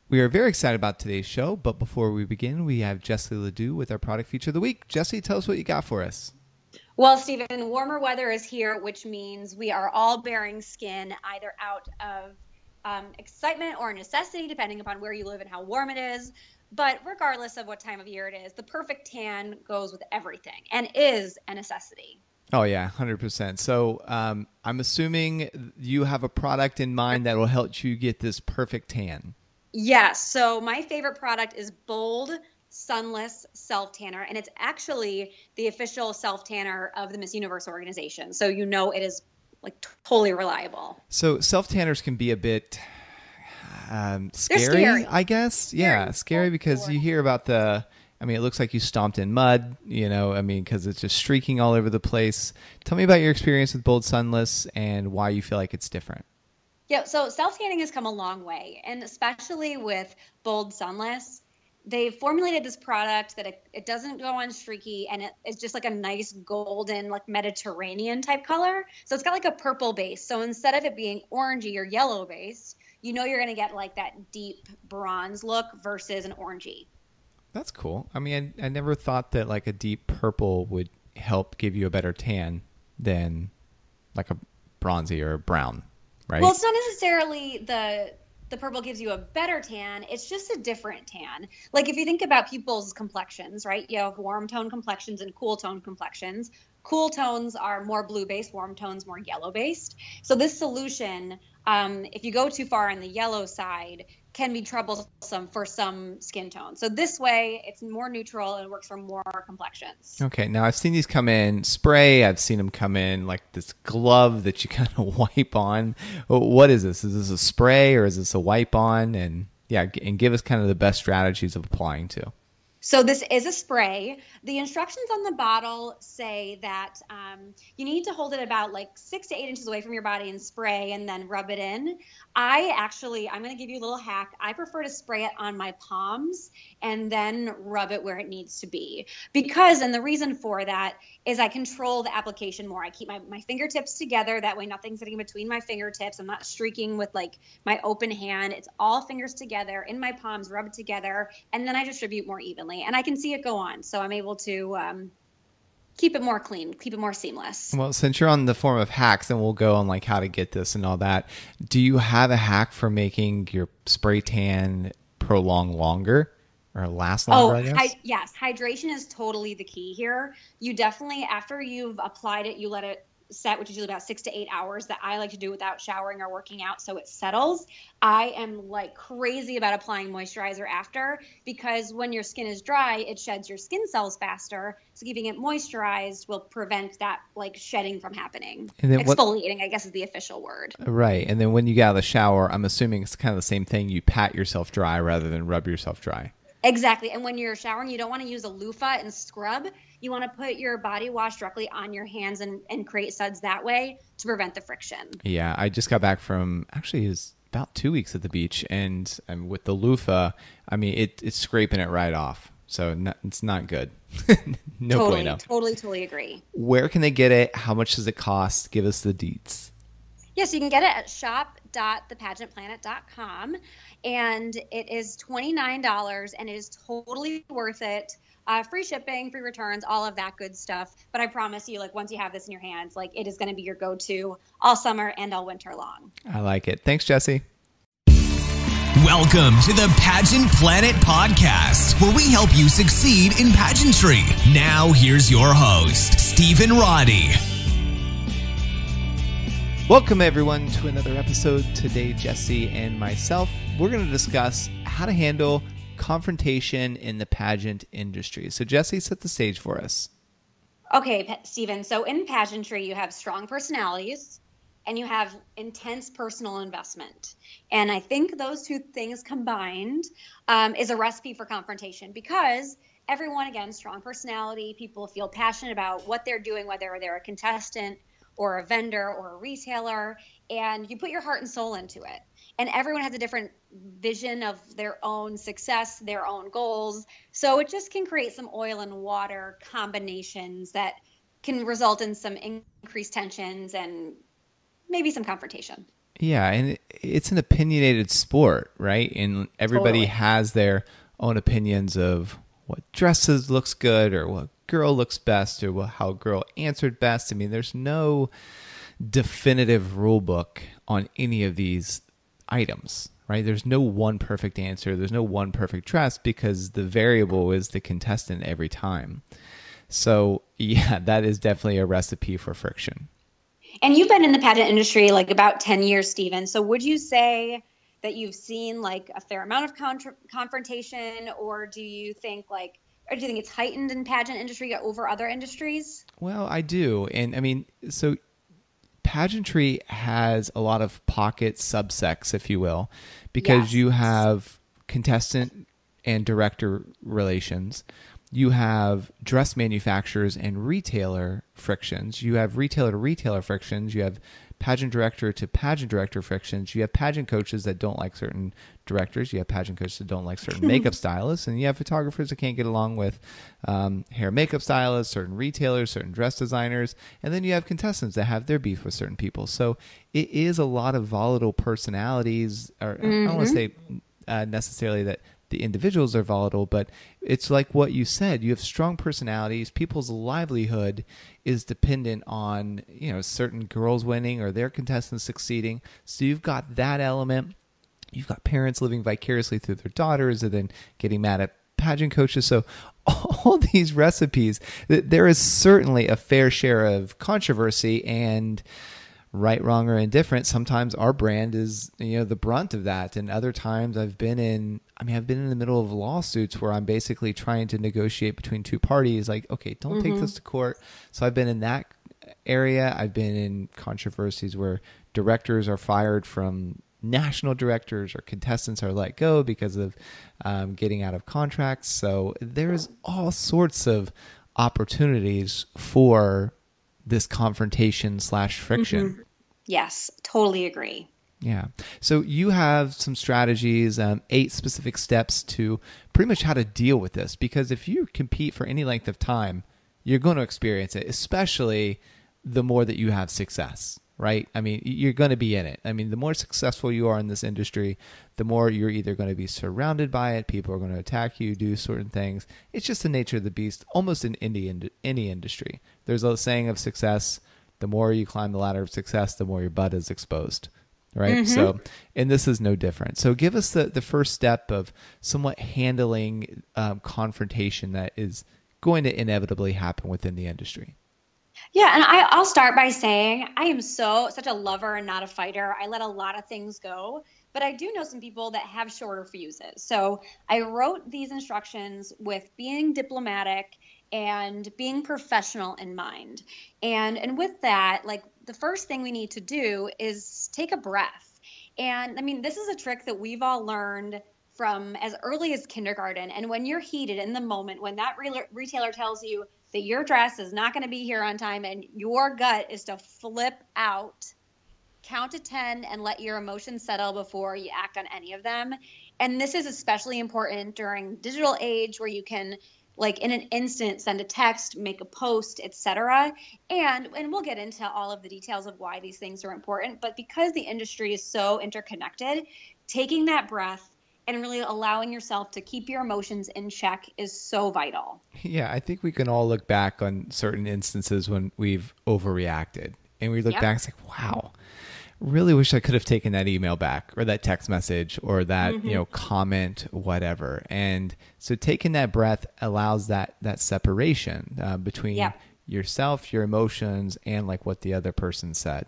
We are very excited about today's show, but before we begin, we have Jessie Ledoux with our product feature of the week. Jessie, tell us what you got for us. Well, Stephen, warmer weather is here, which means we are all bearing skin either out of excitement or necessity, depending upon where you live and how warm it is. But regardless of what time of year it is, the perfect tan goes with everything and is a necessity. Oh, yeah, 100%. So I'm assuming you have a product in mind that will help you get this perfect tan. Yes. So my favorite product is Bold Sunless Self Tanner, and it's actually the official self tanner of the Miss Universe organization. So you know it is like totally reliable. So self tanners can be a bit Scary, I guess. Yeah, scary because you hear about it looks like you stomped in mud, because it's just streaking all over the place. Tell me about your experience with Bold Sunless and why you feel like it's different. Yeah, so self-tanning has come a long way, and especially with Bold Sunless, they've formulated this product that it doesn't go on streaky, and it's just like a nice golden, like Mediterranean type color. So it's got like a purple base. So instead of it being orangey or yellow based, you're going to get like that deep bronze look versus an orangey. That's cool. I mean, I never thought that like a deep purple would help give you a better tan than like a bronzy or a brown. Right. Well, it's not necessarily the purple gives you a better tan. It's just a different tan. Like if you think about people's complexions, right? You have warm tone complexions and cool tone complexions. Cool tones are more blue based, warm tones more yellow based. So this solution, if you go too far on the yellow side, can be troublesome for some skin tones. So this way, it's more neutral and works for more complexions. Okay, now I've seen these come in spray. I've seen them come in like this glove that you kind of wipe on. What is this? Is this a spray or is this a wipe on? And give us kind of the best strategies of applying to. So this is a spray. The instructions on the bottle say that you need to hold it about like 6 to 8 inches away from your body and spray and then rub it in. I'm going to give you a little hack. I prefer to spray it on my palms and then rub it where it needs to be. And the reason for that is I control the application more. I keep my fingertips together. That way nothing's getting between my fingertips. I'm not streaking with like my open hand. It's all fingers together in my palms, rubbed together, and then I distribute more evenly. And I can see it go on, so I'm able to keep it more clean, keep it more seamless. Well, since you're on the form of hacks, then we'll go on like how to get this and all that. Do you have a hack for making your spray tan prolong longer or last longer? I guess? Yes, hydration is totally the key here. You definitely, after you've applied it, you let it set, which is usually about 6 to 8 hours. That I like to do without showering or working out so it settles. I am like crazy about applying moisturizer after, because when your skin is dry, it sheds your skin cells faster. So keeping it moisturized will prevent that like shedding from happening. And then exfoliating, I guess, is the official word. Right. And then when you get out of the shower, I'm assuming it's kind of the same thing. You pat yourself dry rather than rub yourself dry. Exactly. And when you're showering, you don't want to use a loofah and scrub. You want to put your body wash directly on your hands and create suds that way to prevent the friction. Yeah, I just got back from, actually it was about 2 weeks at the beach, and with the loofah, I mean, it's scraping it right off. So it's not good. No bueno. Totally agree. Where can they get it? How much does it cost? Give us the deets. Yes, you can get it at shop.thepageantplanet.com, and it is $29, and it is totally worth it. Free shipping, free returns, all of that good stuff. But I promise you, like once you have this in your hands, like it is going to be your go-to all summer and all winter long. I like it. Thanks, Jessie. Welcome to the Pageant Planet Podcast, where we help you succeed in pageantry. Now, here's your host, Stephen Roddy. Welcome, everyone, to another episode. Today, Jessie and myself, we're going to discuss how to handle confrontation in the pageant industry. So, Jessie, set the stage for us. Okay, Stephen. So in pageantry, you have strong personalities and you have intense personal investment. And I think those two things combined is a recipe for confrontation, because everyone, again, strong personality, people feel passionate about what they're doing, whether they're a contestant or a vendor or a retailer, and you put your heart and soul into it. And everyone has a different vision of their own success, their own goals. So it just can create some oil and water combinations that can result in some increased tensions and maybe some confrontation. Yeah, and it's an opinionated sport, right? And everybody Totally. has their own opinions of what dresses looks good or what girl looks best or how a girl answered best. I mean, there's no definitive rule book on any of these items, right? There's no one perfect answer. There's no one perfect dress because the variable is the contestant every time. So, yeah, that is definitely a recipe for friction. And you've been in the pageant industry like about 10 years, Stephen. So would you say that you've seen like a fair amount of confrontation, or do you think it's heightened in pageant industry over other industries? Well, I do. And I mean, so pageantry has a lot of pocket subsects, if you will, because Yes. you have contestant and director relations. You have dress manufacturers and retailer frictions. You have retailer to retailer frictions. You have pageant director to pageant director frictions. You have pageant coaches that don't like certain directors. You have pageant coaches that don't like certain makeup stylists. And you have photographers that can't get along with hair makeup stylists, certain retailers, certain dress designers. And then you have contestants that have their beef with certain people. So it is a lot of volatile personalities. Or I don't want to say necessarily that the individuals are volatile, but it's like what you said. You have strong personalities. People's livelihood is dependent on, certain girls winning or their contestants succeeding. So you've got that element. You've got parents living vicariously through their daughters and then getting mad at pageant coaches. So all these recipes, there is certainly a fair share of controversy and right, wrong, or indifferent. Sometimes our brand is, the brunt of that. And other times I've been in the middle of lawsuits where I'm basically trying to negotiate between two parties. Like, okay, don't take this to court. So I've been in that area. I've been in controversies where directors are fired from national directors or contestants are let go because of getting out of contracts. So there's all sorts of opportunities for this confrontation / friction. Yes, totally agree. Yeah. So you have some strategies, 8 specific steps to pretty much how to deal with this. Because if you compete for any length of time, you're going to experience it, especially the more that you have success, right? I mean, you're going to be in it. I mean, the more successful you are in this industry, the more you're either going to be surrounded by it. People are going to attack you, do certain things. It's just the nature of the beast, almost in any industry. There's a saying of success: the more you climb the ladder of success, the more your butt is exposed, right? So, and this is no different. So give us the first step of somewhat handling confrontation that is going to inevitably happen within the industry. Yeah, and I'll start by saying I am such a lover and not a fighter. I let a lot of things go, but I do know some people that have shorter fuses. So I wrote these instructions with being diplomatic and being professional in mind. And with that, like the first thing we need to do is take a breath. And I mean, this is a trick that we've all learned from as early as kindergarten. And when you're heated in the moment, when that retailer tells you that your dress is not going to be here on time and your gut is to flip out, count to 10 and let your emotions settle before you act on any of them. And this is especially important during digital age where you can, like in an instant, send a text, make a post, etc. And we'll get into all of the details of why these things are important. But because the industry is so interconnected, taking that breath and really allowing yourself to keep your emotions in check is so vital. Yeah, I think we can all look back on certain instances when we've overreacted. And we look back and it's like, wow, really wish I could have taken that email back or that text message or that, comment, whatever. And so taking that breath allows that separation between yourself, your emotions, and like what the other person said.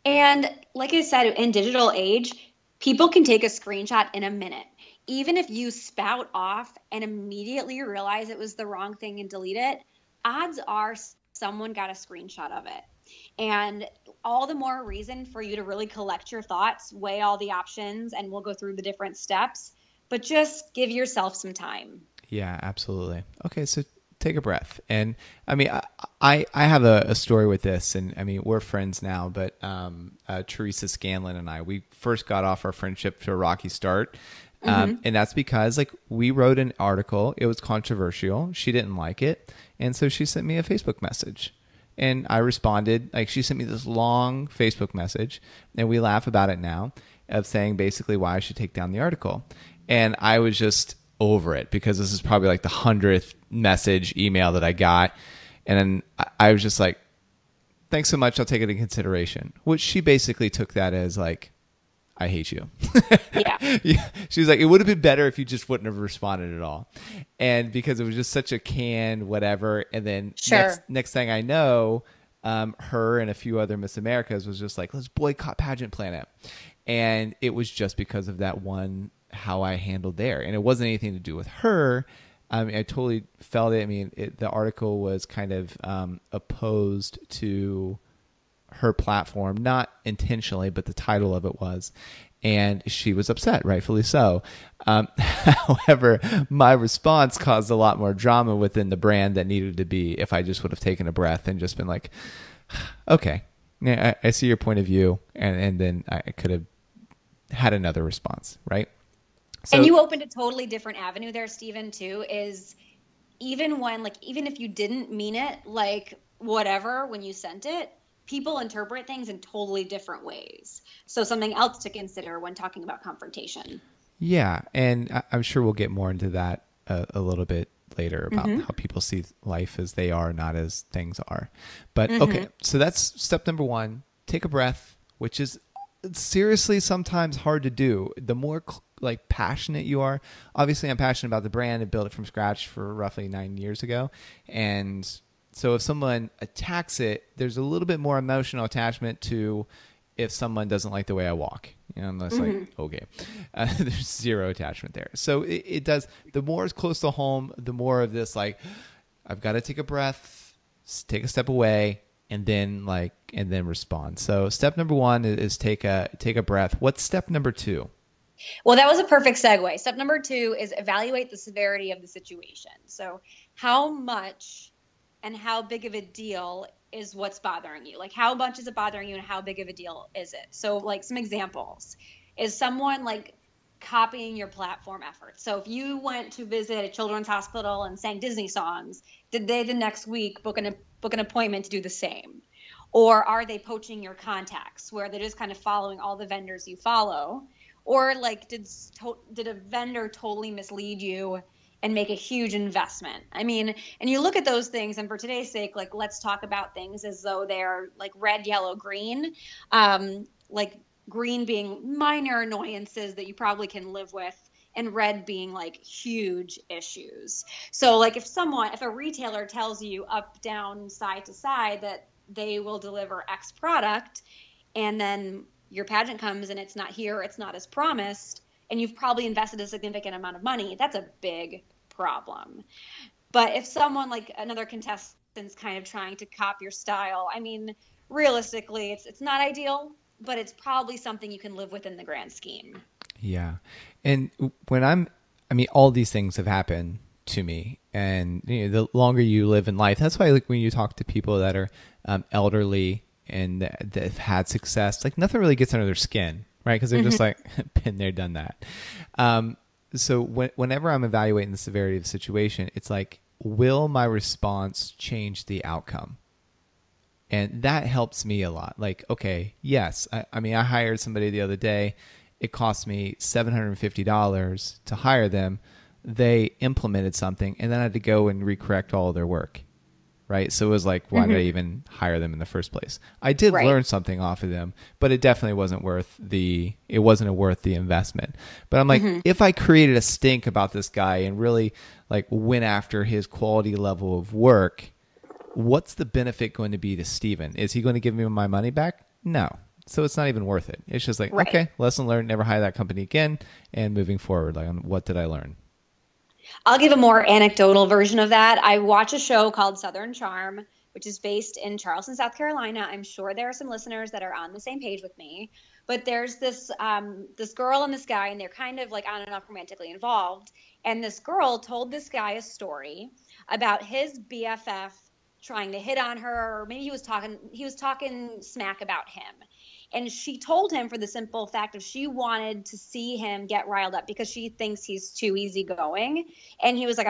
And like I said, in digital age, people can take a screenshot in a minute. Even if you spout off and immediately realize it was the wrong thing and delete it, odds are someone got a screenshot of it. And all the more reason for you to really collect your thoughts, weigh all the options, and we'll go through the different steps, but just give yourself some time. Yeah, absolutely. Okay, so take a breath. And I mean, I have a story with this, and I mean, we're friends now, but Teresa Scanlon and I, we first got off our friendship to a rocky start. And that's because like we wrote an article, it was controversial. She didn't like it. And so she sent me a Facebook message. And I responded, like she sent me this long Facebook message, and we laugh about it now, of saying basically why I should take down the article. And I was just over it because this is probably like the 100th message email that I got. And then I was just like, thanks so much. I'll take it in consideration, which she basically took that as like, I hate you. Yeah. She was like, it would have been better if you just wouldn't have responded at all. And because it was just such a canned whatever. And then next thing I know, her and a few other Miss Americas was just like, let's boycott Pageant Planet. And it was just because of that one, how I handled there. And it wasn't anything to do with her. I mean, I totally felt it. I mean, the article was kind of opposed to her platform, not intentionally, but the title of it was. And she was upset, rightfully so. However, my response caused a lot more drama within the brand that needed to be if I just would have taken a breath and just been like, okay, yeah, I see your point of view. And then I could have had another response, right? So, and you opened a totally different avenue there, Stephen, too, is even if you didn't mean it, like whatever, when you sent it, people interpret things in totally different ways. So something else to consider when talking about confrontation. Yeah. And I'm sure we'll get more into that a little bit later about how people see life as they are, not as things are. But okay, so that's step number one, take a breath, which is seriously sometimes hard to do. The more like passionate you are, obviously I'm passionate about the brand and built it from scratch for roughly 9 years ago. And so if someone attacks it, there's a little bit more emotional attachment to if someone doesn't like the way I walk. You know, unless like, okay, there's zero attachment there. So it does, the more it's close to home, the more of this, like, I've got to take a breath, take a step away, and then respond. So step number one is take a breath. What's step number two? Well, that was a perfect segue. Step number two is evaluate the severity of the situation. So how much and how big of a deal is what's bothering you? Like, how much is it bothering you and how big of a deal is it? So like some examples, is someone like copying your platform efforts? So if you went to visit a children's hospital and sang Disney songs, did they the next week book an appointment to do the same? Or are they poaching your contacts where they're just kind of following all the vendors you follow? Or like did a vendor totally mislead you and make a huge investment? I mean, and you look at those things, and for today's sake, like, let's talk about things as though they're like red, yellow, green, like green being minor annoyances that you probably can live with, and red being like huge issues. So like if a retailer tells you up, down, side to side that they will deliver X product, and then your pageant comes and it's not here, it's not as promised, and you've probably invested a significant amount of money, that's a big problem. But if someone like another contestant's kind of trying to copy your style, I mean, realistically, it's not ideal, but it's probably something you can live with in the grand scheme. Yeah. And all these things have happened to me, and you know, the longer you live in life, that's why like when you talk to people that are elderly and that have had success, like nothing really gets under their skin, right? Because they're just like, been there, done that. So whenever I'm evaluating the severity of the situation, it's like, will my response change the outcome? And that helps me a lot. Like, okay, yes. I mean, I hired somebody the other day. It cost me $750 to hire them. They implemented something, and then I had to go and recorrect all of their work. Right. So it was like, why did I even hire them in the first place? I did learn something off of them, but it definitely wasn't worth the investment. But I'm like, if I created a stink about this guy and really like went after his quality level of work, what's the benefit going to be to Steven? Is he going to give me my money back? No. So it's not even worth it. It's just like, okay, lesson learned, never hire that company again. And moving forward, like, what did I learn? I'll give a more anecdotal version of that. I watch a show called Southern Charm, which is based in Charleston, South Carolina. I'm sure there are some listeners that are on the same page with me. But there's this girl and this guy, and they're kind of like on and off romantically involved. And this girl told this guy a story about his BFF trying to hit on her, or maybe he was talking smack about him. And she told him for the simple fact of she wanted to see him get riled up because she thinks he's too easygoing. And he was like,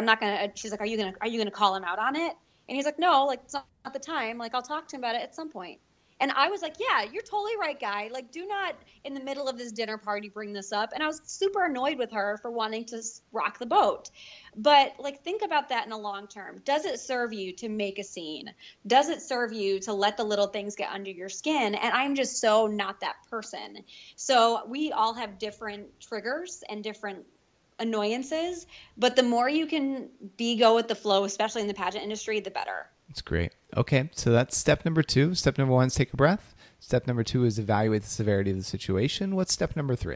she's like, are you gonna call him out on it? And he's like, no, like, it's not the time. Like, I'll talk to him about it at some point. And I was like, yeah, you're totally right, guy. Like, do not in the middle of this dinner party bring this up. And I was super annoyed with her for wanting to rock the boat. But like, think about that in the long term. Does it serve you to make a scene? Does it serve you to let the little things get under your skin? And I'm just so not that person. So we all have different triggers and different annoyances, but the more you can go with the flow, especially in the pageant industry, the better. That's great. Okay, so that's step number 2. Step number 1 is take a breath. Step number 2 is evaluate the severity of the situation. What's step number 3?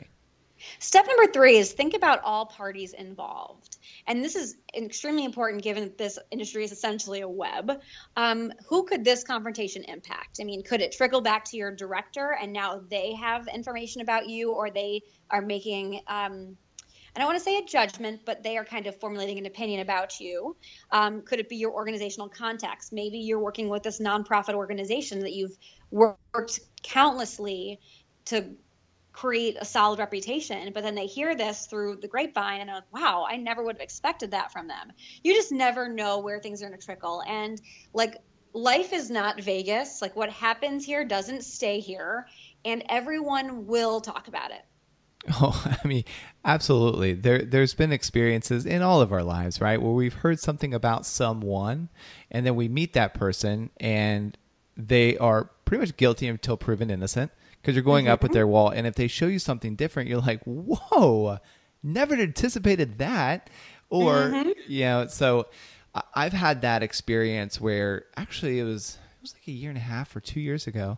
Step number 3 is think about all parties involved. And this is extremely important given that this industry is essentially a web. Who could this confrontation impact? I mean, could it trickle back to your director and now they have information about you, or they are making I don't want to say a judgment, but they are kind of formulating an opinion about you. Could it be your organizational context? Maybe you're working with this nonprofit organization that you've worked countlessly to create a solid reputation, but then they hear this through the grapevine and are like, wow, I never would have expected that from them. You just never know where things are going to trickle. And like, life is not Vegas. Like, what happens here doesn't stay here, and everyone will talk about it. Oh, I mean, absolutely. There's been experiences in all of our lives, right, where we've heard something about someone, and then we meet that person, and they are pretty much guilty until proven innocent, because you're going up with their wall. And if they show you something different, you're like, whoa, never anticipated that. Or, you know, so I've had that experience where actually it was like a year and a half or 2 years ago.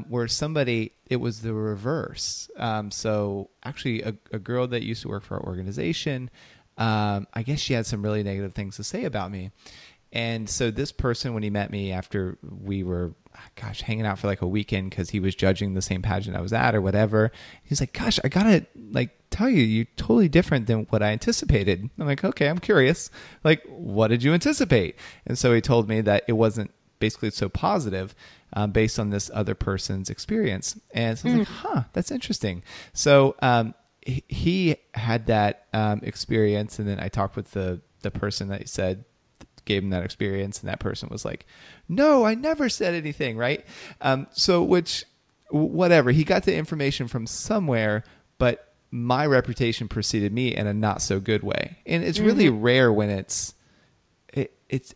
Where somebody, it was the reverse. So actually a girl that used to work for our organization, I guess she had some really negative things to say about me. And so this person, when he met me after we were, hanging out for like a weekend because he was judging the same pageant I was at or whatever, he's like, gosh, I gotta like tell you, you're totally different than what I anticipated. I'm like, okay, I'm curious. Like, what did you anticipate? And so he told me that it wasn't basically so positive based on this other person's experience. And so I was like, that's interesting. So he had that experience, and then I talked with the person that he said gave him that experience, and that person was like, no, I never said anything, right? So whatever, he got the information from somewhere, but my reputation preceded me in a not so good way. And it's really rare when it's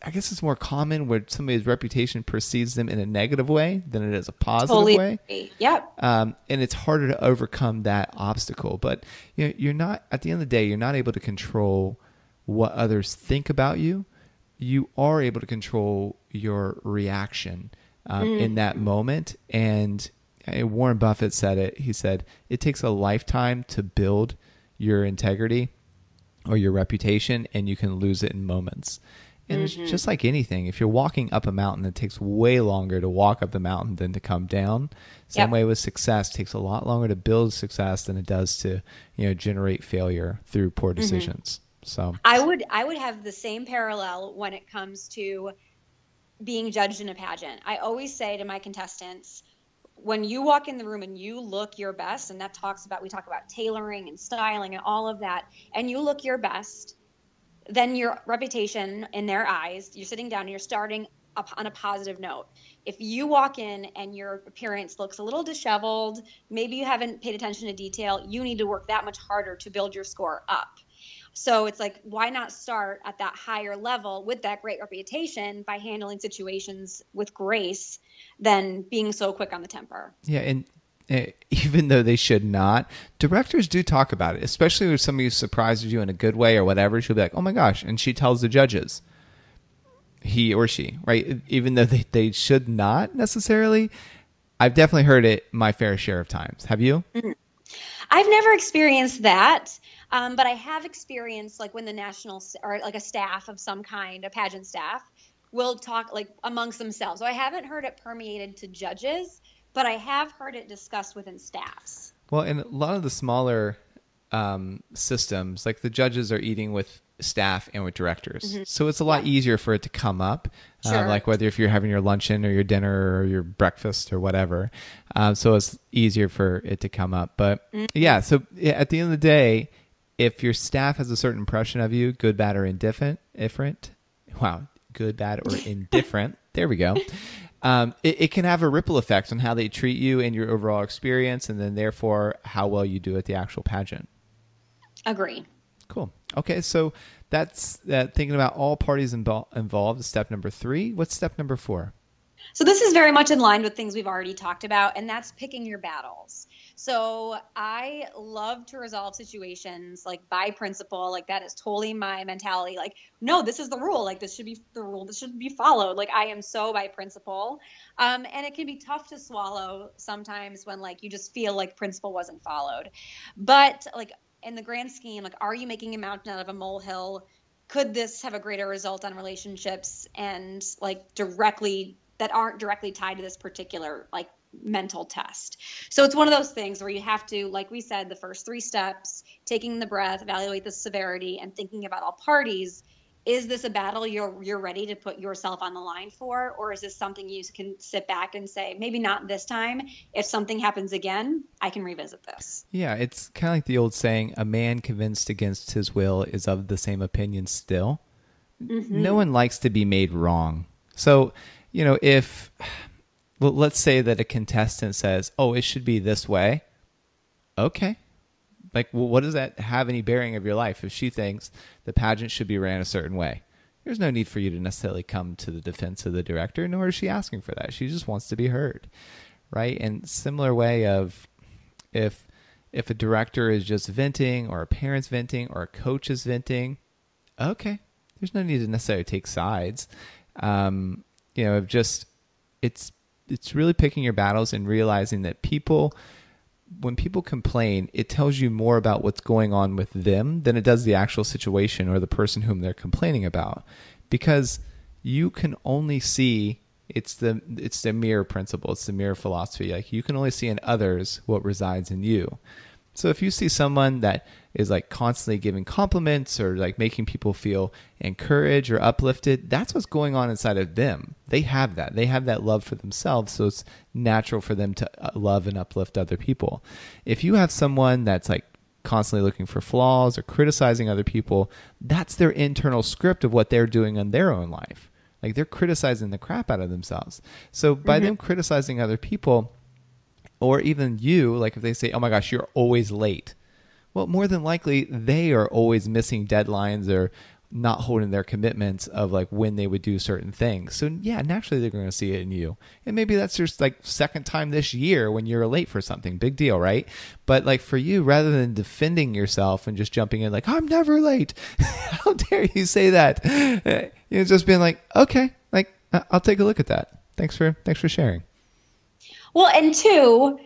I guess it's more common where somebody's reputation precedes them in a negative way than it is a positive way. Yep. And it's harder to overcome that obstacle. But you know, you're not, at the end of the day, you're not able to control what others think about you. You are able to control your reaction in that moment. And Warren Buffett said it. He said, it takes a lifetime to build your integrity or your reputation, and you can lose it in moments. And it's just like anything. If you're walking up a mountain, it takes way longer to walk up the mountain than to come down. Same way with success. It takes a lot longer to build success than it does to, generate failure through poor decisions. So I would have the same parallel when it comes to being judged in a pageant. I always say to my contestants, when you walk in the room and you look your best, and we talk about tailoring and styling and all of that, and you look your best, then your reputation in their eyes, you're sitting down and you're starting up on a positive note. If you walk in and your appearance looks a little disheveled, maybe you haven't paid attention to detail, you need to work that much harder to build your score up. So it's like, why not start at that higher level with that great reputation by handling situations with grace than being so quick on the temper? Yeah, and even though they should not, directors do talk about it, especially if somebody surprises you in a good way or whatever. She'll be like, oh my gosh, and she tells the judges, he or she, right? Even though they should not necessarily. I've definitely heard it my fair share of times. Have you? I've never experienced that, but I have experienced like when the national or like a staff of some kind, a pageant staff, will talk like amongst themselves. So I haven't heard it permeated to judges, but I have heard it discussed within staffs. Well, in a lot of the smaller systems, like the judges are eating with staff and with directors. So it's a lot easier for it to come up, like whether if you're having your luncheon or your dinner or your breakfast or whatever. So it's easier for it to come up. But so at the end of the day, if your staff has a certain impression of you, good, bad, or indifferent, good, bad, or indifferent, there we go, it can have a ripple effect on how they treat you and your overall experience, and then therefore how well you do at the actual pageant. Agree. Cool. Okay, so that's thinking about all parties involved is step number 3. What's step number 4? So this is very much in line with things we've already talked about, and that's picking your battles. So I love to resolve situations like by principle. Like that is totally my mentality. Like, no, this is the rule. Like this should be the rule. This should be followed. Like I am so by principle. And it can be tough to swallow sometimes when like you just feel like principle wasn't followed. But like in the grand scheme, like, are you making a mountain out of a molehill? Could this have a greater result on relationships and like that aren't directly tied to this particular like mental test? So it's one of those things where you have to, like we said, the first 3 steps, taking the breath, evaluate the severity, and thinking about all parties. Is this a battle you're ready to put yourself on the line for? Or is this something you can sit back and say, maybe not this time. If something happens again, I can revisit this. Yeah, it's kind of like the old saying, a man convinced against his will is of the same opinion still. Mm-hmm. No one likes to be made wrong. So, let's say that a contestant says, oh, it should be this way. Okay. Like, well, what does that have any bearing of your life? If she thinks the pageant should be ran a certain way, there's no need for you to necessarily come to the defense of the director, nor is she asking for that. She just wants to be heard, right? And similar way of if a director is just venting, or a parent's venting, or a coach is venting, okay, there's no need to necessarily take sides. It's really picking your battles and realizing that when people complain, it tells you more about what's going on with them than it does the actual situation or the person whom they're complaining about, because you can only see it's the mirror principle. It's the mirror philosophy. Like you can only see in others what resides in you. So if you see someone that is like constantly giving compliments or like making people feel encouraged or uplifted, that's what's going on inside of them. They have that. They have that love for themselves, so it's natural for them to love and uplift other people. If you have someone that's like constantly looking for flaws or criticizing other people, that's their internal script of what they're doing in their own life. Like they're criticizing the crap out of themselves. So by them criticizing other people, or even you, like if they say, oh my gosh, you're always late. Well, more than likely, they are always missing deadlines or not holding their commitments of like when they would do certain things. So yeah, naturally they're going to see it in you. And maybe that's just like second time this year when you're late for something. Big deal, right? But like for you, rather than defending yourself and just jumping in like, I'm never late. How dare you say that? Just being like, okay, like I'll take a look at that. Thanks for sharing. Well, and 2,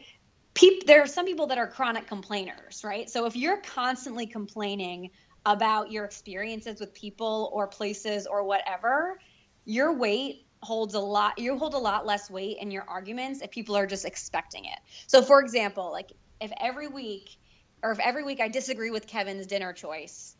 there are some people that are chronic complainers, right? So if you're constantly complaining about your experiences with people or places or whatever, you hold a lot less weight in your arguments if people are just expecting it. So for example, like if every week I disagree with Kevin's dinner choice,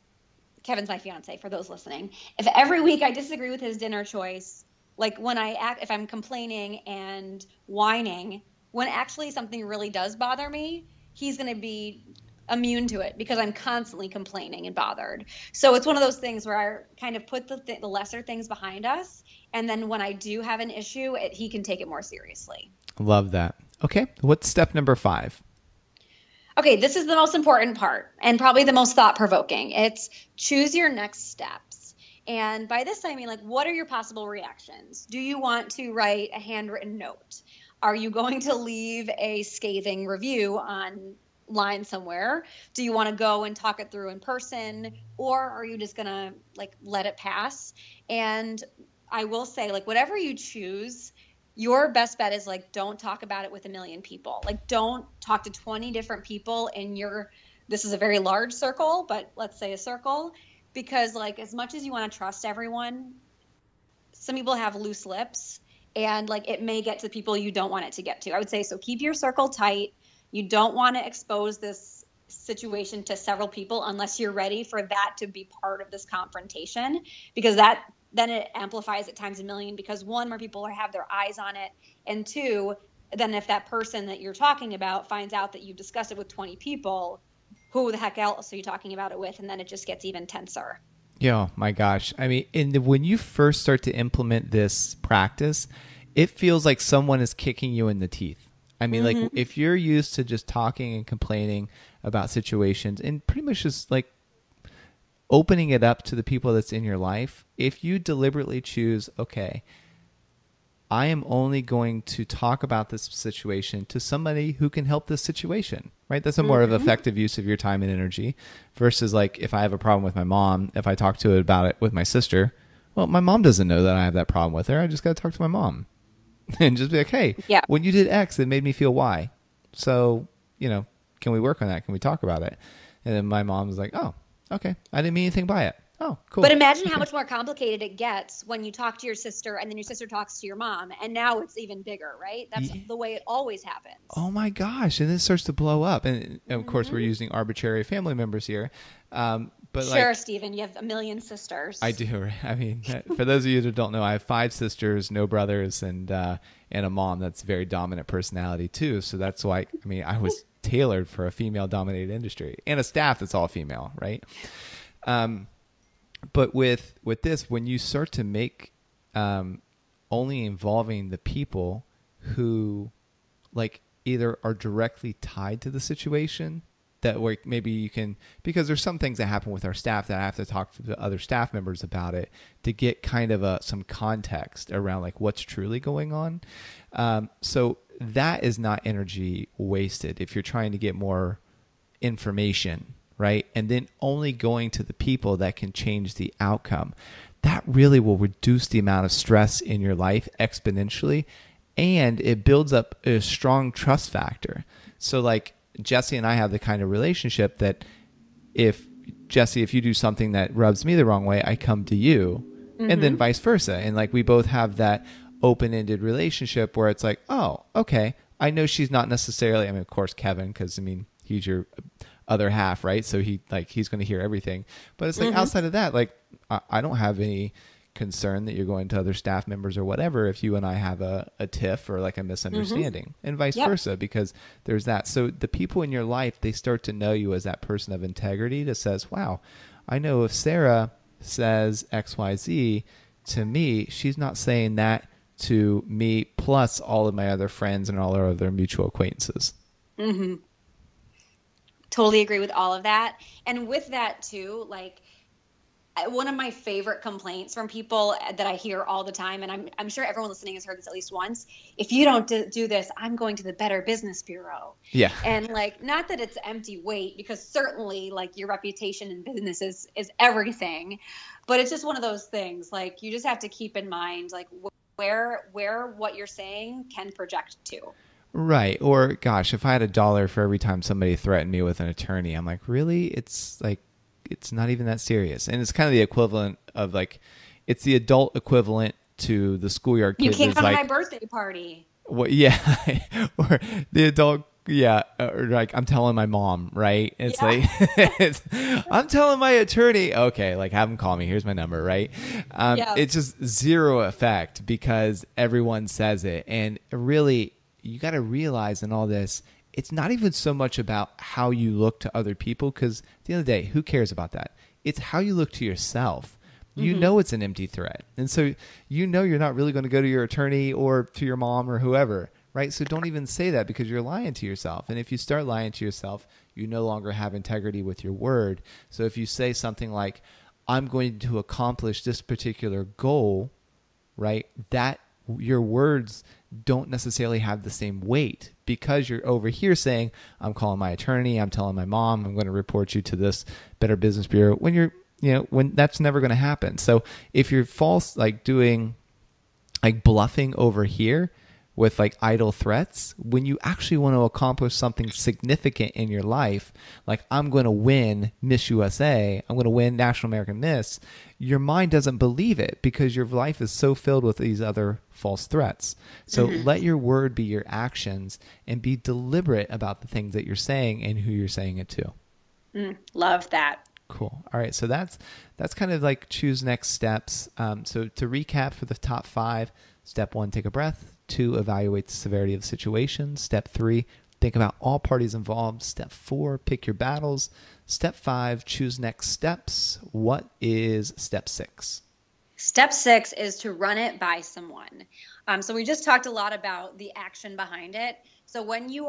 Kevin's my fiance for those listening. If every week I disagree with his dinner choice, like if I'm complaining and whining, when actually something really does bother me, he's going to be immune to it because I'm constantly complaining and bothered. So it's one of those things where I kind of put the lesser things behind us. And then when I do have an issue, he can take it more seriously. Love that. Okay. What's step number 5? Okay. This is the most important part and probably the most thought-provoking. It's choose your next steps. And by this, I mean, like, what are your possible reactions? Do you want to write a handwritten note? Are you going to leave a scathing review online somewhere? Do you want to go and talk it through in person? Or are you just going to, like, let it pass? And I will say, like, whatever you choose, your best bet is, like, don't talk about it with 1 million people. Like, don't talk to 20 different people in this is a very large circle, but let's say a circle. Because, like, as much as you want to trust everyone, some people have loose lips, and, like, it may get to people you don't want it to get to. I would say, so keep your circle tight. You don't want to expose this situation to several people unless you're ready for that to be part of this confrontation, because then it amplifies it times 1 million, because 1, more people have their eyes on it, and 2, then if that person that you're talking about finds out that you discussed it with 20 people, who the heck else are you talking about it with? And then it just gets even tenser. Yeah, my gosh. I mean, when you first start to implement this practice, it feels like someone is kicking you in the teeth. I mean, like if you're used to just talking and complaining about situations and pretty much just like opening it up to the people that's in your life, if you deliberately choose, okay, I am only going to talk about this situation to somebody who can help this situation, right? That's a more of effective use of your time and energy versus like if I have a problem with my mom, if I talk to it about it with my sister, well, my mom doesn't know that I have that problem with her. I just got to talk to my mom and just be like, hey, Yeah. when you did X, it made me feel Y. So, can we work on that? Can we talk about it? And then my mom was like, oh, okay. I didn't mean anything by it. Oh, cool. But imagine how much more complicated it gets when you talk to your sister and then your sister talks to your mom. And now it's even bigger, right? That's the way it always happens. Oh my gosh. And it starts to blow up. And of course, we're using arbitrary family members here. But sure, Stephen, you have a million sisters. I do. I mean, for those of you that don't know, I have 5 sisters, no brothers, and a mom that's very dominant personality too. So that's why, I mean, I was tailored for a female-dominated industry and a staff that's all female, right? But with this, when you start to make only involving the people who like either are directly tied to the situation that like maybe you can, because there's some things that happen with our staff that I have to talk to the other staff members about it to get kind of some context around like what's truly going on. So that is not energy wasted if you're trying to get more information, right? And then only going to the people that can change the outcome. That really will reduce the amount of stress in your life exponentially, and it builds up a strong trust factor. So like Jesse and I have the kind of relationship that if you do something that rubs me the wrong way, I come to you, and then vice versa. And like we both have that open-ended relationship where it's like, oh, okay, I know she's not necessarily, I mean, of course, Kevin, because I mean, he's your other half, right? So he's going to hear everything. But it's like outside of that, like I don't have any concern that you're going to other staff members or whatever if you and I have a tiff or like a misunderstanding, and vice versa, because there's that. So the people in your life, they start to know you as that person of integrity that says, wow, I know if Sarah says XYZ to me, she's not saying that to me plus all of my other friends and all our other mutual acquaintances. Totally agree with all of that. And with that too, like one of my favorite complaints from people that I hear all the time, and I'm sure everyone listening has heard this at least once, if you don't do this, I'm going to the Better Business Bureau. Yeah. And like, not that it's empty weight, because certainly like your reputation in business is everything, but it's just one of those things. Like you just have to keep in mind like where what you're saying can project to. Right. Or gosh, if I had $1 for every time somebody threatened me with an attorney, I'm like, really? It's like, it's not even that serious. And it's kind of the equivalent of like, it's the adult equivalent to the schoolyard kid. You can't come like, to my birthday party. Well, yeah. Or the adult, yeah. Or like, I'm telling my mom, right? It's like, I'm telling my attorney, okay, like have him call me. Here's my number, right? It's just zero effect because everyone says it. And really, you got to realize in all this, it's not even so much about how you look to other people, because at the end of the day, who cares about that? It's how you look to yourself. You know it's an empty threat. And so you know you're not really going to go to your attorney or to your mom or whoever, right? So don't even say that because you're lying to yourself. And if you start lying to yourself, you no longer have integrity with your word. So if you say something like, I'm going to accomplish this particular goal, right, that your words don't necessarily have the same weight because you're over here saying, I'm calling my attorney, I'm telling my mom, I'm going to report you to this Better Business Bureau, when you're, when that's never going to happen. So if you're false, like doing like bluffing over here with like idle threats, when you actually want to accomplish something significant in your life, like I'm going to win Miss USA, I'm going to win National American Miss, your mind doesn't believe it because your life is so filled with these other false threats. So let your word be your actions and be deliberate about the things that you're saying and who you're saying it to. Love that. Cool. All right. So that's kind of like choose next steps. So to recap for the top 5, step 1, take a breath. 2, evaluate the severity of the situation. Step 3, Think about all parties involved. Step 4, pick your battles. Step 5, choose next steps. What is step 6? Step 6 is to run it by someone. So we just talked a lot about the action behind it. So when you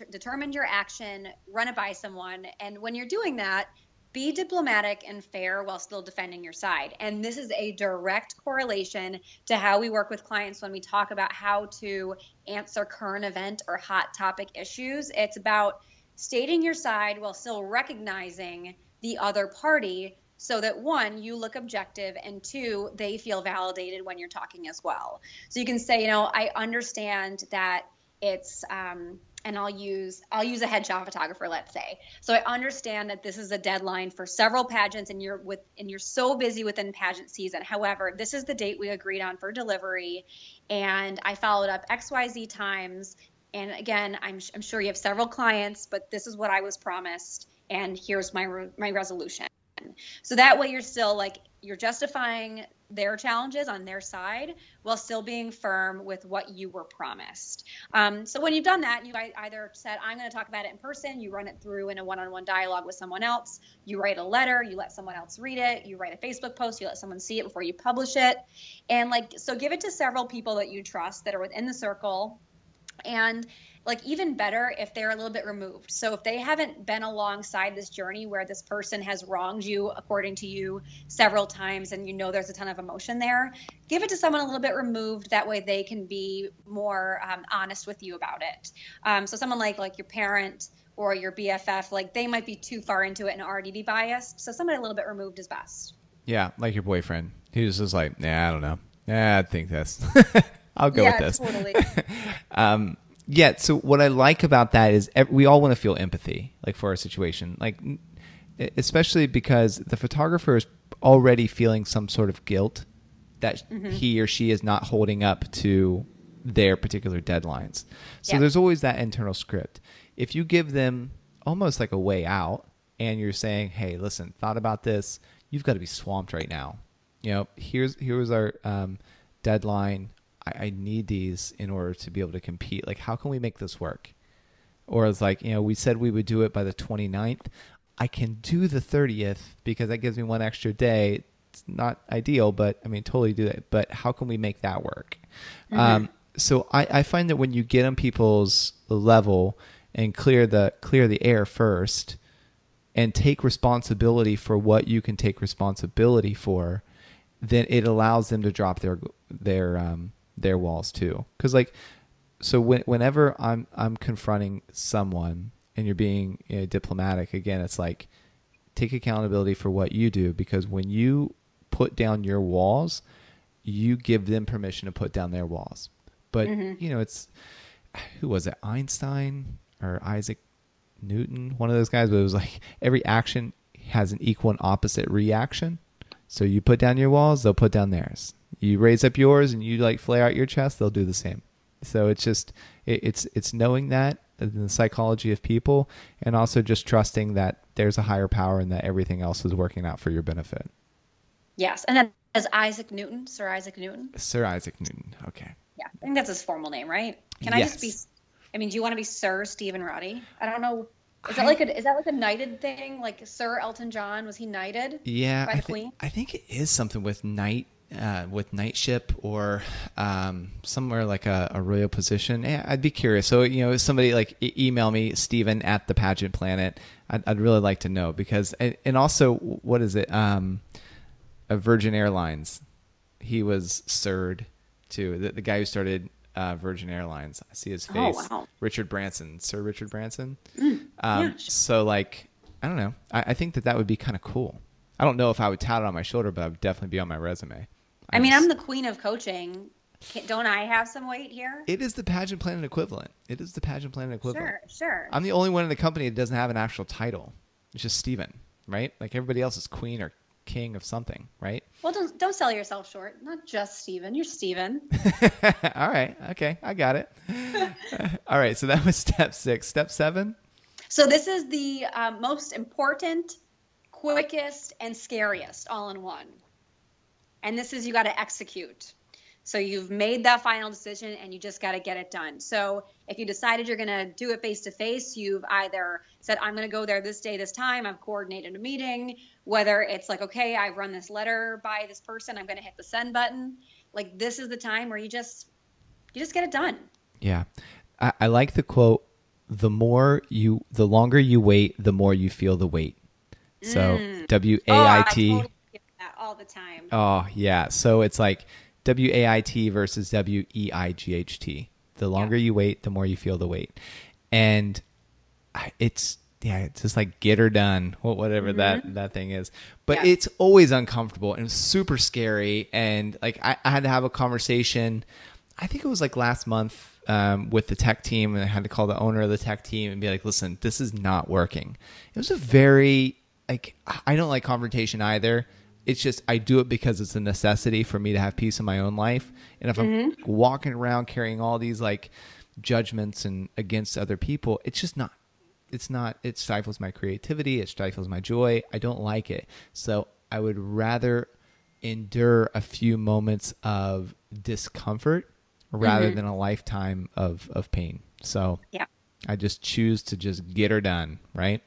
determined your action, run it by someone. And when you're doing that, be diplomatic and fair while still defending your side. And this is a direct correlation to how we work with clients when we talk about how to answer current event or hot topic issues. It's about stating your side while still recognizing the other party so that 1, you look objective, and 2, they feel validated when you're talking as well. So you can say, I understand that it's and I'll use a headshot photographer, let's say. So I understand that this is a deadline for several pageants and you're so busy within pageant season. However, this is the date we agreed on for delivery, and I followed up XYZ times. And again, I'm sure you have several clients, but this is what I was promised, and here's my resolution. So that way you're still you're justifying their challenges on their side while still being firm with what you were promised. So when you've done that, you either said, I'm going to talk about it in person, you run it through in a one-on-one dialogue with someone else, you write a letter, you let someone else read it, you write a Facebook post, you let someone see it before you publish it. And so give it to several people that you trust that are within the circle. And even better if they're a little bit removed. So if they haven't been alongside this journey where this person has wronged you, according to you, several times, and there's a ton of emotion there, give it to someone a little bit removed. That way they can be more honest with you about it. So someone like your parent or your BFF, they might be too far into it and already be biased. So somebody a little bit removed is best. Yeah, like your boyfriend. He was just like, nah, I don't know. Yeah, I think this. I'll go with this. Totally. Yeah, so what I like about that is we all want to feel empathy, for our situation, especially because the photographer is already feeling some sort of guilt that he or she is not holding up to their particular deadlines. So there's always that internal script. If you give them almost like a way out and you're saying, hey, listen, thought about this, you've got to be swamped right now. Here's our deadline. I need these in order to be able to compete. How can we make this work? Or it's we said we would do it by the 29th. I can do the 30th because that gives me one extra day. It's not ideal, but totally do that. But how can we make that work? So I find that when you get on people's level and clear the air first and take responsibility for what you can take responsibility for, then it allows them to drop their walls too. Because whenever I'm confronting someone and you're being diplomatic, again, it's take accountability for what you do, because when you put down your walls, you give them permission to put down their walls. But it's, who was it, Einstein or Isaac Newton, one of those guys, but it was every action has an equal and opposite reaction. So you put down your walls, they'll put down theirs. You raise up yours and you flare out your chest, they'll do the same. So it's just, it's knowing that, the psychology of people, and also just trusting that there's a higher power and that everything else is working out for your benefit. Yes. And then as Isaac Newton, Sir Isaac Newton? Sir Isaac Newton. Okay. Yeah. I think that's his formal name, right? Can I just be, do you want to be Sir Stephen Roddy? I don't know. Is that a knighted thing? Sir Elton John, was he knighted? Yeah, by the Queen? I think it is something with knightship or somewhere a royal position. Yeah, I'd be curious. So somebody email me, Stephen at the Pageant Planet. I'd really like to know, because and also, what is it? Virgin Airlines. He was Sir'd too. The guy who started Virgin Airlines. I see his face. Oh, wow. Richard Branson, Sir Richard Branson. Yeah. So I don't know. I think that would be kind of cool. I don't know if I would tout it on my shoulder, but I would definitely be on my resume. I'm the queen of coaching. Don't I have some weight here? It is the Pageant Planet equivalent. Sure. I'm the only one in the company that doesn't have an actual title. It's just Steven, right? Everybody else is queen or king of something, right? Well, don't sell yourself short. Not just Steven. You're Steven. All right. Okay. I got it. All right. So that was step 6. Step 7? So this is the most important, quickest, and scariest all in one. And this is, you got to execute. So you've made that final decision and you just got to get it done. So if you decided you're going to do it face to face, you've either said, I'm going to go there this day, this time, I've coordinated a meeting, whether it's like, okay, I've run this letter by this person, I'm going to hit the send button. Like, this is the time where you just get it done. Yeah. I like the quote, the longer you wait, the more you feel the weight. So WAIT. Oh, I totally get that all the time. Oh, yeah. So it's like WAIT versus WEIGHT. The longer you wait, the more you feel the weight. And it's just like get her done, whatever that thing is. But it's always uncomfortable and super scary. And like I had to have a conversation, I think it was like last month, with the tech team, and I had to call the owner of the tech team and be like, listen, this is not working. It was a very, like, I don't like confrontation either. It's just, I do it because it's a necessity for me to have peace in my own life. And if I'm walking around carrying all these like judgments and against other people, it's just not, it stifles my creativity. It stifles my joy. I don't like it. So I would rather endure a few moments of discomfort rather than a lifetime of pain. So I just choose to just get her done, right?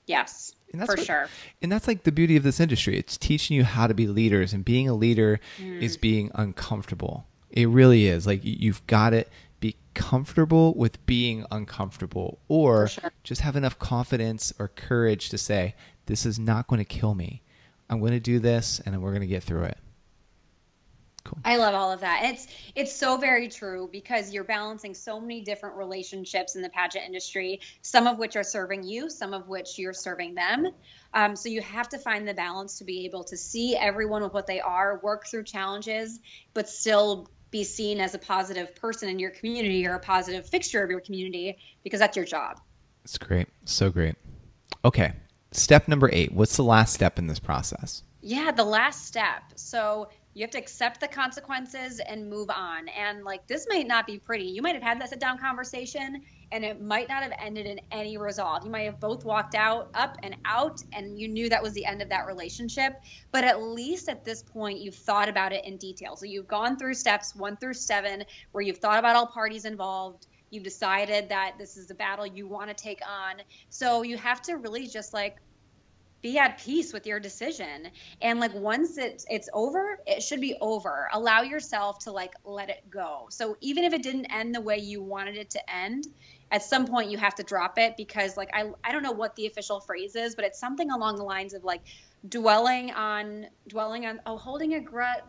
Yes, for sure. And that's like the beauty of this industry. It's teaching you how to be leaders, and being a leader is being uncomfortable. It really is. Like, you've got to be comfortable with being uncomfortable, or just have enough confidence or courage to say, this is not going to kill me. I'm going to do this, and we're going to get through it. Cool. I love all of that. It's so very true, because you're balancing so many different relationships in the pageant industry, some of which are serving you, some of which you're serving them. So you have to find the balance to be able to see everyone with what they are, work through challenges, but still be seen as a positive person in your community or a positive fixture of your community, because that's your job. It's great. So great. Okay. Step number 8. What's the last step in this process? Yeah, the last step. So you have to accept the consequences and move on. And like, this might not be pretty. You might have had that sit down conversation and it might not have ended in any result. You might have both walked up and out, and you knew that was the end of that relationship. But at least at this point, you've thought about it in detail. So you've gone through steps 1 through 7, where you've thought about all parties involved. You've decided that this is a battle you want to take on. So you have to really just like be at peace with your decision. And like, once it's over, it should be over. Allow yourself to like let it go. So even if it didn't end the way you wanted it to end, at some point you have to drop it, because like I don't know what the official phrase is, but it's something along the lines of like dwelling on holding a grudge.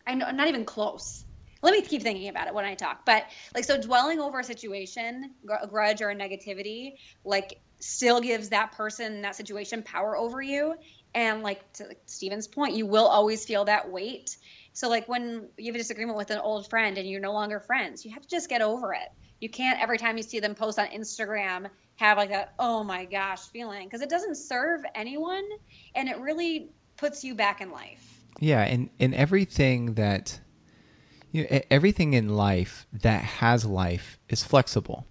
I'm not even close. Let me keep thinking about it when I talk. But like, so dwelling over a situation, a grudge or a negativity, like still gives that person, that situation, power over you. And like, to Steven's point, you will always feel that weight. So like, when you have a disagreement with an old friend and you're no longer friends, you have to just get over it. You can't, every time you see them post on Instagram, have like that, oh my gosh, feeling, because it doesn't serve anyone, and it really puts you back in life. Yeah. And everything that, everything in life that has life is flexible.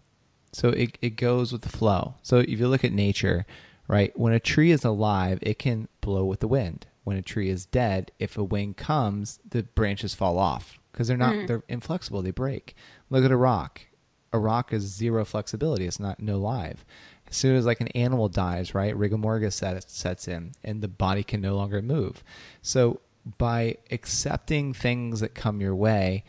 So it goes with the flow. So if you look at nature, right, when a tree is alive, it can blow with the wind. When a tree is dead, if a wind comes, the branches fall off because they're inflexible. They break. Look at a rock. A rock is zero flexibility. It's no live. As soon as like an animal dies, right, rigor mortis sets in and the body can no longer move. So by accepting things that come your way,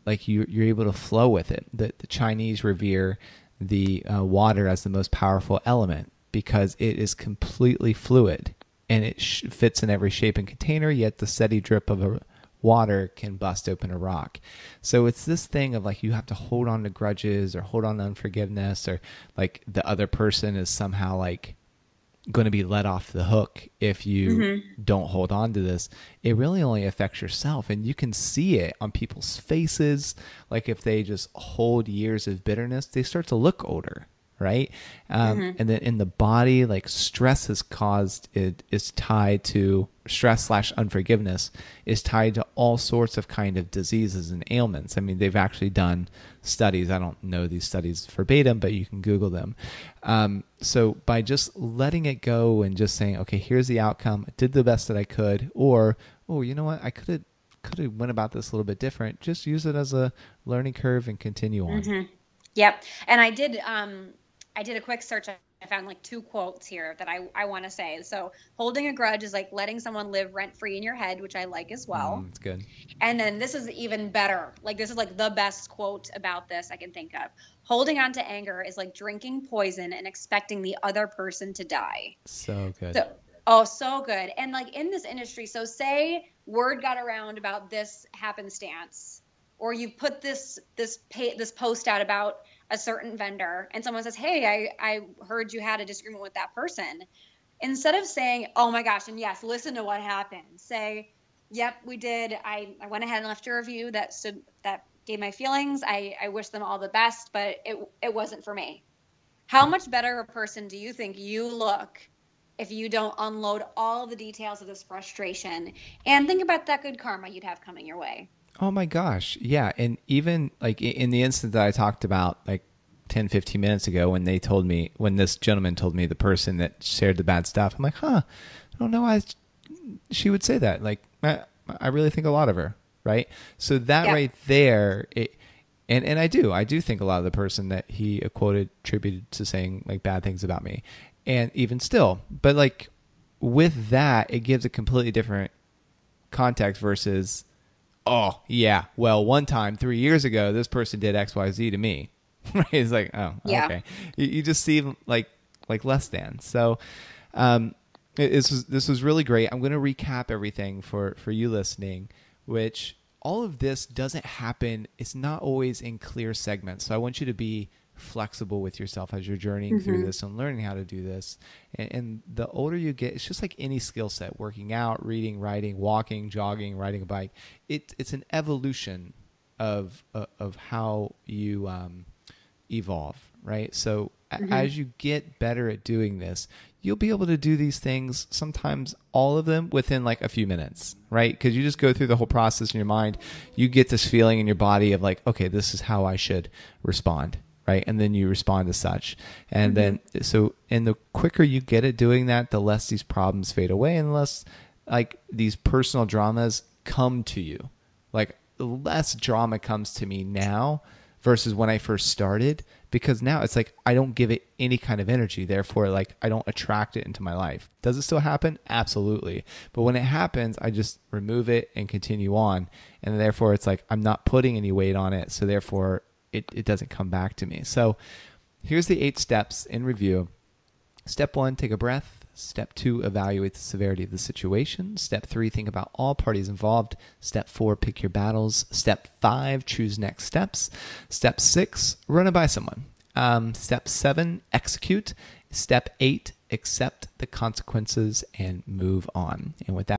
like you're able to flow with it. The Chinese revere the water as the most powerful element because it is completely fluid and it fits in every shape and container, yet the steady drip of a water can bust open a rock. So it's this thing of like, you have to hold on to grudges or hold on to unforgiveness, or like the other person is somehow like going to be let off the hook if you don't hold on to this. It really only affects yourself, and you can see it on people's faces. Like if they just hold years of bitterness, they start to look older, right? And then in the body, like stress is tied to stress/unforgiveness is tied to all sorts of kind of diseases and ailments. I mean, they've actually done studies. I don't know these studies verbatim, but you can Google them. So by just letting it go and just saying, okay, here's the outcome. I did the best that I could. Or, oh, you know what? I could could have went about this a little bit different. Just use it as a learning curve and continue on. Mm-hmm. Yep. And I did a quick search. I found like 2 quotes here that I want to say. So holding a grudge is like letting someone live rent free in your head, which I like as well. It's good. And then this is even better. Like this is like the best quote about this I can think of. Holding on to anger is like drinking poison and expecting the other person to die. So good. So good. And like in this industry, so say word got around about this happenstance, or you put this post out about a certain vendor, and someone says, hey, I heard you had a disagreement with that person. Instead of saying, oh my gosh, and yes, listen to what happened, say, yep, we did. I went ahead and left a review that gave my feelings. I wish them all the best, but it wasn't for me. How much better a person do you think you look if you don't unload all the details of this frustration and think about that good karma you'd have coming your way? Oh my gosh. Yeah. And even like in the instant that I talked about like 10, 15 minutes ago, when this gentleman told me, the person that shared the bad stuff, I'm like, I don't know why she would say that. Like, I really think a lot of her. Right. So that right there, and I do think a lot of the person that he quoted attributed to saying like bad things about me. And even still, but like with that, it gives a completely different context versus, oh yeah, well, one time 3 years ago, this person did X, Y, Z to me. Right? It's like, oh, okay. You just see like less than. So, this was really great. I'm going to recap everything for you listening, which all of this doesn't happen. It's not always in clear segments. So I want you to be flexible with yourself as you're journeying through this and learning how to do this. And the older you get, it's just like any skill set: working out, reading, writing, walking, jogging, riding a bike. It's an evolution of how you evolve, right? So as you get better at doing this, you'll be able to do these things, sometimes all of them, within like a few minutes, right? Because you just go through the whole process in your mind. You get this feeling in your body of like, okay, this is how I should respond. Right. And then you respond as such. And then, and the quicker you get at doing that, the less these problems fade away, and less like these personal dramas come to you. Like less drama comes to me now versus when I first started, because now it's like, I don't give it any kind of energy. Therefore, like I don't attract it into my life. Does it still happen? Absolutely. But when it happens, I just remove it and continue on. And therefore it's like, I'm not putting any weight on it. So therefore, it doesn't come back to me. So here's the 8 steps in review. Step 1, take a breath. Step 2, evaluate the severity of the situation. Step 3, think about all parties involved. Step 4, pick your battles. Step 5, choose next steps. Step 6, run it by someone. Step 7, execute. Step 8, accept the consequences and move on. And with that,